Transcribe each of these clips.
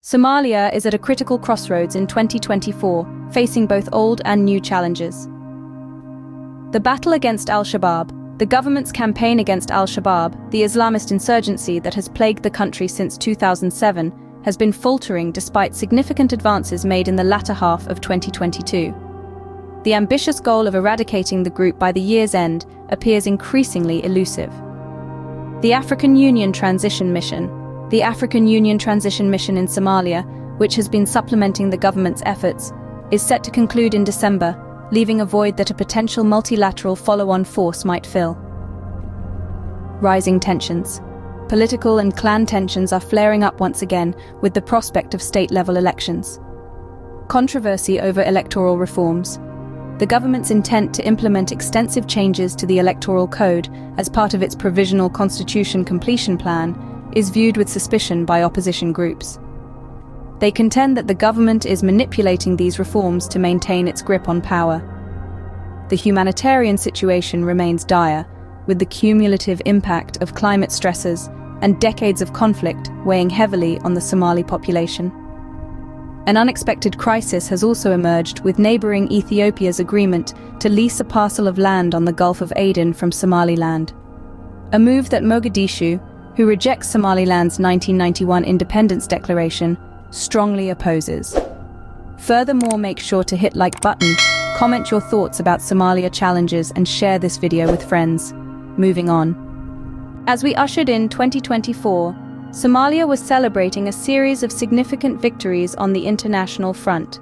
Somalia is at a critical crossroads in 2024, facing both old and new challenges. The battle against al-Shabaab, the government's campaign against al-Shabaab, the Islamist insurgency that has plagued the country since 2007, has been faltering despite significant advances made in the latter half of 2022. The ambitious goal of eradicating the group by the year's end appears increasingly elusive. The African Union Transition Mission in Somalia, which has been supplementing the government's efforts, is set to conclude in December, leaving a void that a potential multilateral follow-on force might fill. Rising tensions. Political and clan tensions are flaring up once again with the prospect of state-level elections. Controversy over electoral reforms. The government's intent to implement extensive changes to the electoral code as part of its provisional constitution completion plan is viewed with suspicion by opposition groups. They contend that the government is manipulating these reforms to maintain its grip on power. The humanitarian situation remains dire, with the cumulative impact of climate stresses and decades of conflict weighing heavily on the Somali population. An unexpected crisis has also emerged with neighboring Ethiopia's agreement to lease a parcel of land on the Gulf of Aden from Somaliland. A move that Mogadishu, who rejects Somaliland's 1991 independence declaration, strongly opposes. Furthermore, make sure to hit like button, comment your thoughts about Somalia challenges and share this video with friends. Moving on. As we ushered in 2024, Somalia was celebrating a series of significant victories on the international front.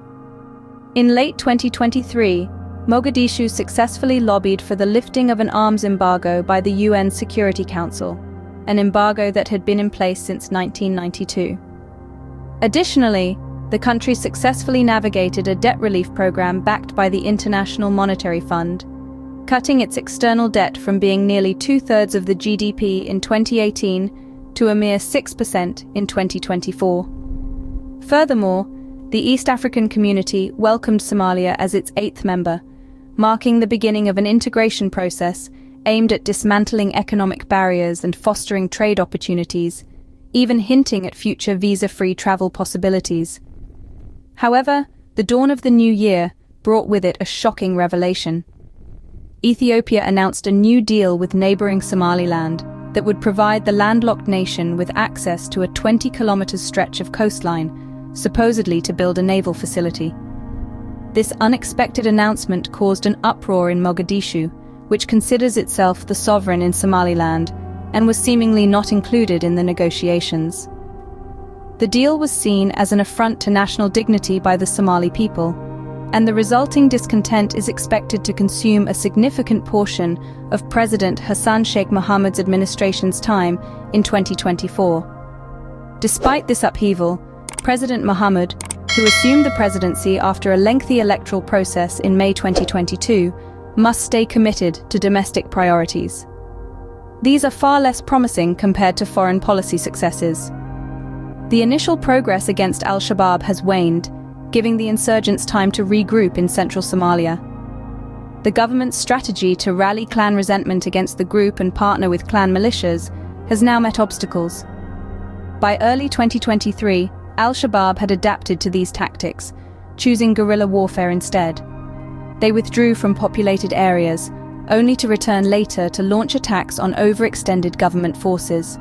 In late 2023, Mogadishu successfully lobbied for the lifting of an arms embargo by the UN Security Council, an embargo that had been in place since 1992. Additionally, the country successfully navigated a debt relief program backed by the International Monetary Fund, cutting its external debt from being nearly 2/3 of the GDP in 2018 to a mere 6% in 2024. Furthermore, the East African Community welcomed Somalia as its 8th member, marking the beginning of an integration process aimed at dismantling economic barriers and fostering trade opportunities, even hinting at future visa-free travel possibilities. However, the dawn of the new year brought with it a shocking revelation. Ethiopia announced a new deal with neighboring Somaliland that would provide the landlocked nation with access to a 20-kilometer stretch of coastline, supposedly to build a naval facility. This unexpected announcement caused an uproar in Mogadishu, which considers itself the sovereign in Somaliland and was seemingly not included in the negotiations. The deal was seen as an affront to national dignity by the Somali people, and the resulting discontent is expected to consume a significant portion of President Hassan Sheikh Mohammed's administration's time in 2024. Despite this upheaval, President Mohammed, who assumed the presidency after a lengthy electoral process in May 2022, must stay committed to domestic priorities. These are far less promising compared to foreign policy successes. The initial progress against al-Shabaab has waned, giving the insurgents time to regroup in central Somalia. The government's strategy to rally clan resentment against the group and partner with clan militias has now met obstacles. By early 2023, al-Shabaab had adapted to these tactics, choosing guerrilla warfare instead. They withdrew from populated areas, only to return later to launch attacks on overextended government forces.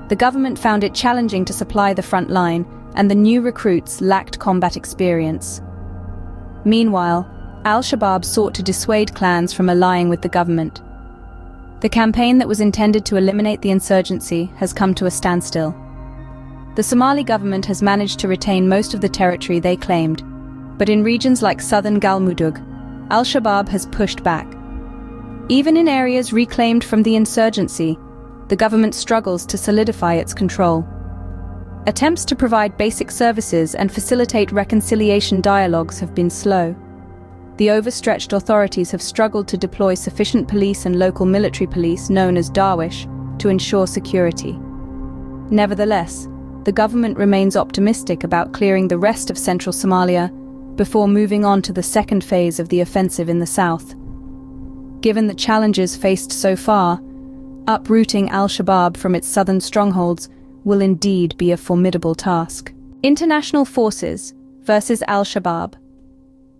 The government found it challenging to supply the front line, and the new recruits lacked combat experience. Meanwhile, al-Shabaab sought to dissuade clans from allying with the government. The campaign that was intended to eliminate the insurgency has come to a standstill. The Somali government has managed to retain most of the territory they claimed, but in regions like southern Galmudug, al-Shabaab has pushed back. Even in areas reclaimed from the insurgency, the government struggles to solidify its control. Attempts to provide basic services and facilitate reconciliation dialogues have been slow. The overstretched authorities have struggled to deploy sufficient police and local military police, known as Darwish, to ensure security. Nevertheless, the government remains optimistic about clearing the rest of central Somalia before moving on to the second phase of the offensive in the south. Given the challenges faced so far, uprooting al-Shabaab from its southern strongholds will indeed be a formidable task. International forces versus Al-Shabaab.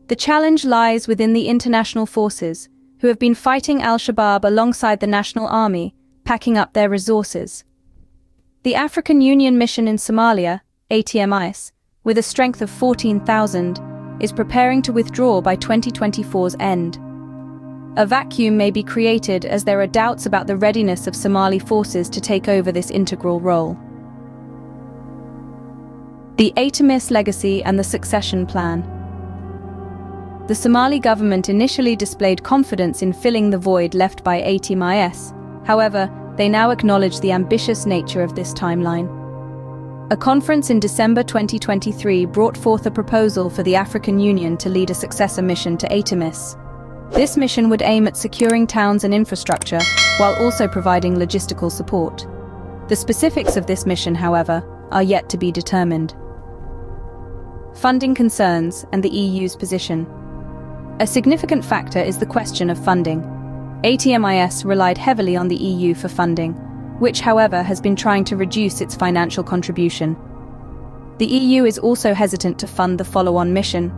The challenge lies within the international forces, who have been fighting Al-Shabaab alongside the National Army, packing up their resources. The African Union mission in Somalia, ATMIS, with a strength of 14,000, is preparing to withdraw by 2024's end. A vacuum may be created as there are doubts about the readiness of Somali forces to take over this integral role. The ATMIS legacy and the succession plan. The Somali government initially displayed confidence in filling the void left by ATMIS. However, they now acknowledge the ambitious nature of this timeline. A conference in December 2023 brought forth a proposal for the African Union to lead a successor mission to ATMIS. This mission would aim at securing towns and infrastructure, while also providing logistical support. The specifics of this mission, however, are yet to be determined. Funding concerns and the EU's position. A significant factor is the question of funding. ATMIS relied heavily on the EU for funding, which, however, has been trying to reduce its financial contribution. The EU is also hesitant to fund the follow-on mission.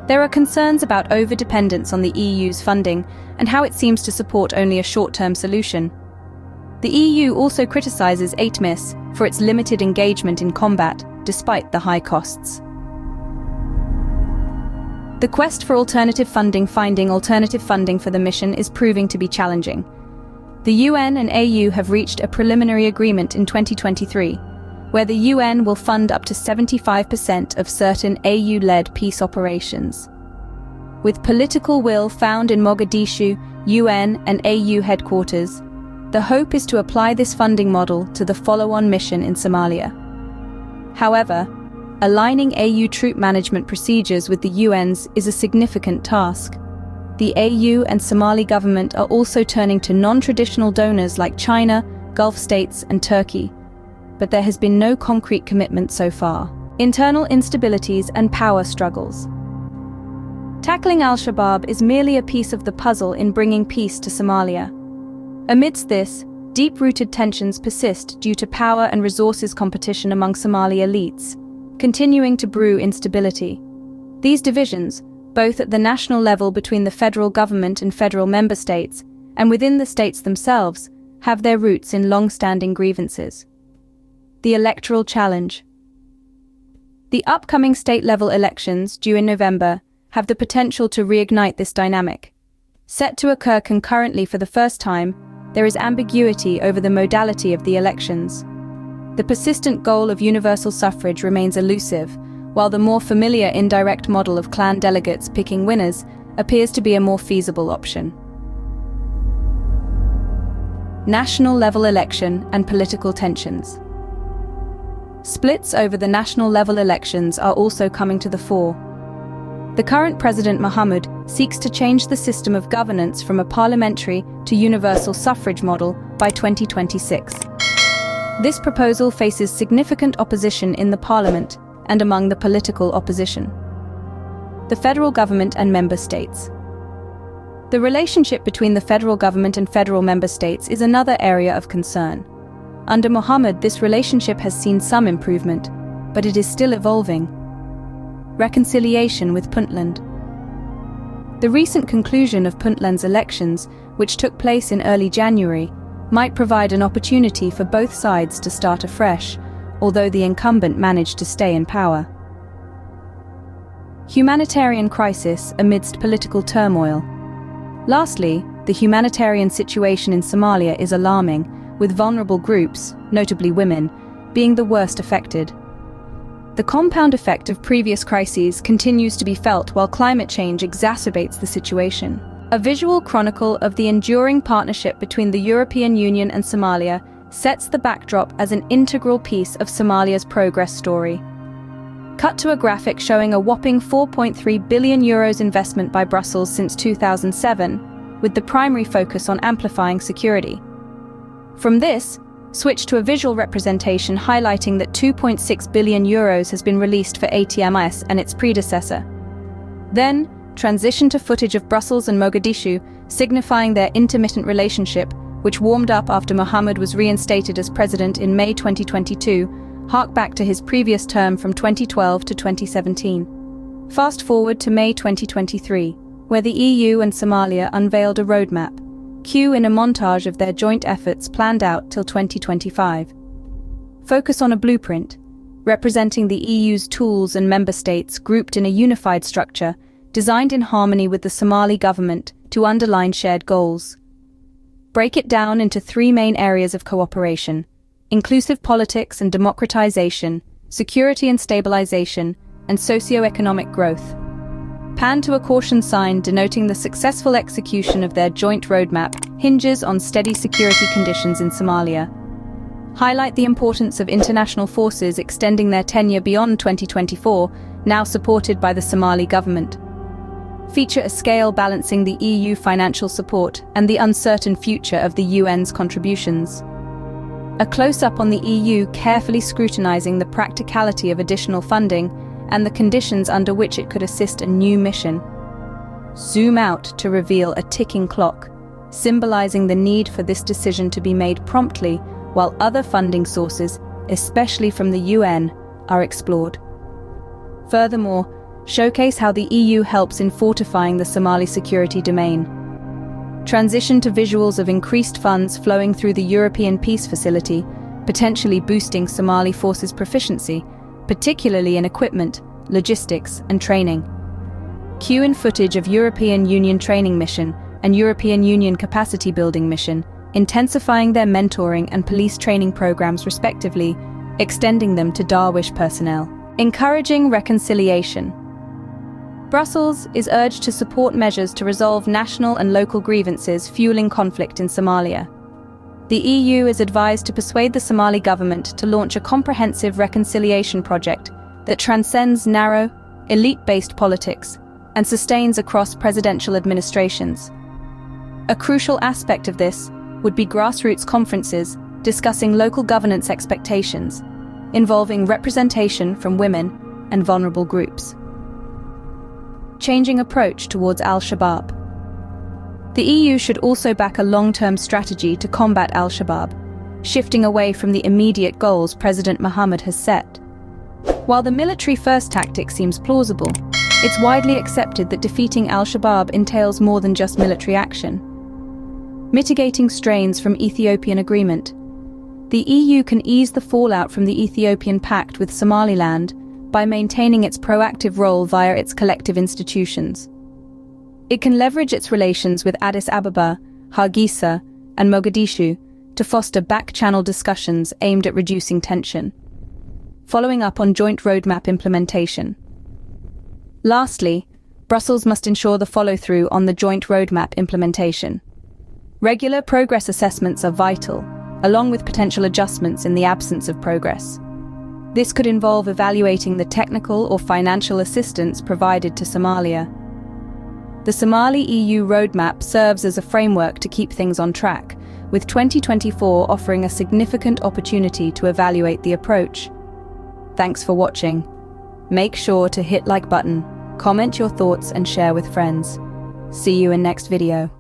There are concerns about over-dependence on the EU's funding and how it seems to support only a short-term solution. The EU also criticizes ATMIS for its limited engagement in combat, despite the high costs. The quest for alternative funding. Finding alternative funding for the mission is proving to be challenging. The UN and AU have reached a preliminary agreement in 2023, where the UN will fund up to 75% of certain AU-led peace operations. With political will found in Mogadishu, UN and AU headquarters, the hope is to apply this funding model to the follow-on mission in Somalia. However, aligning AU troop management procedures with the UN's is a significant task. The AU and Somali government are also turning to non-traditional donors like China, Gulf states, and Turkey, but there has been no concrete commitment so far. Internal instabilities and power struggles. Tackling Al-Shabaab is merely a piece of the puzzle in bringing peace to Somalia. Amidst this, deep-rooted tensions persist due to power and resources competition among Somali elites, continuing to brew instability. These divisions, both at the national level between the federal government and federal member states, and within the states themselves, have their roots in long-standing grievances. The electoral challenge. The upcoming state-level elections, due in November, have the potential to reignite this dynamic. Set to occur concurrently for the first time, there is ambiguity over the modality of the elections. The persistent goal of universal suffrage remains elusive, while the more familiar indirect model of clan delegates picking winners appears to be a more feasible option. National-level election and political tensions. Splits over the national-level elections are also coming to the fore. The current President Mohammed seeks to change the system of governance from a parliamentary to universal suffrage model by 2026. This proposal faces significant opposition in the parliament and among the political opposition. The federal government and member states. The relationship between the federal government and federal member states is another area of concern. Under Mohammed, this relationship has seen some improvement, but it is still evolving. Reconciliation with Puntland. The recent conclusion of Puntland's elections, which took place in early January, might provide an opportunity for both sides to start afresh, although the incumbent managed to stay in power. Humanitarian crisis amidst political turmoil. Lastly, the humanitarian situation in Somalia is alarming, with vulnerable groups, notably women, being the worst affected. The compound effect of previous crises continues to be felt while climate change exacerbates the situation. A visual chronicle of the enduring partnership between the European Union and Somalia sets the backdrop as an integral piece of Somalia's progress story. Cut to a graphic showing a whopping €4.3 billion investment by Brussels since 2007, with the primary focus on amplifying security. From this, switch to a visual representation highlighting that €2.6 billion has been released for ATMIS and its predecessor. Then, transition to footage of Brussels and Mogadishu, signifying their intermittent relationship, which warmed up after Mohammed was reinstated as president in May 2022, Hark back to his previous term from 2012 to 2017. Fast forward to May 2023, where the EU and Somalia unveiled a roadmap. Cue in a montage of their joint efforts planned out till 2025. Focus on a blueprint, representing the EU's tools and member states grouped in a unified structure, designed in harmony with the Somali government to underline shared goals. Break it down into three main areas of cooperation: inclusive politics and democratization, security and stabilization, and socio-economic growth. Pan to a caution sign denoting the successful execution of their joint roadmap hinges on steady security conditions in Somalia. Highlight the importance of international forces extending their tenure beyond 2024, now supported by the Somali government. Feature a scale balancing the EU financial support and the uncertain future of the UN's contributions. A close-up on the EU carefully scrutinizing the practicality of additional funding and the conditions under which it could assist a new mission. Zoom out to reveal a ticking clock, symbolizing the need for this decision to be made promptly while other funding sources, especially from the UN, are explored. Furthermore, showcase how the EU helps in fortifying the Somali security domain. Transition to visuals of increased funds flowing through the European Peace Facility, potentially boosting Somali forces' proficiency, particularly in equipment, logistics, and training. Cue in footage of European Union training mission and European Union capacity building mission, intensifying their mentoring and police training programs respectively, extending them to Darwish personnel. Encouraging reconciliation. Brussels is urged to support measures to resolve national and local grievances fueling conflict in Somalia. The EU is advised to persuade the Somali government to launch a comprehensive reconciliation project that transcends narrow, elite-based politics and sustains across presidential administrations. A crucial aspect of this would be grassroots conferences discussing local governance expectations, involving representation from women and vulnerable groups. Changing approach towards Al-Shabaab. The EU should also back a long-term strategy to combat Al-Shabaab, shifting away from the immediate goals President Mohammed has set. While the military-first tactic seems plausible, it's widely accepted that defeating Al-Shabaab entails more than just military action. Mitigating strains from Ethiopian agreement. The EU can ease the fallout from the Ethiopian pact with Somaliland by maintaining its proactive role via its collective institutions. It can leverage its relations with Addis Ababa, Hargeisa, and Mogadishu to foster back-channel discussions aimed at reducing tension. Following up on joint roadmap implementation. Lastly, Brussels must ensure the follow-through on the joint roadmap implementation. Regular progress assessments are vital, along with potential adjustments in the absence of progress. This could involve evaluating the technical or financial assistance provided to Somalia. The Somali EU roadmap serves as a framework to keep things on track, with 2024 offering a significant opportunity to evaluate the approach. Thanks for watching. Make sure to hit like button, comment your thoughts and share with friends. See you in next video.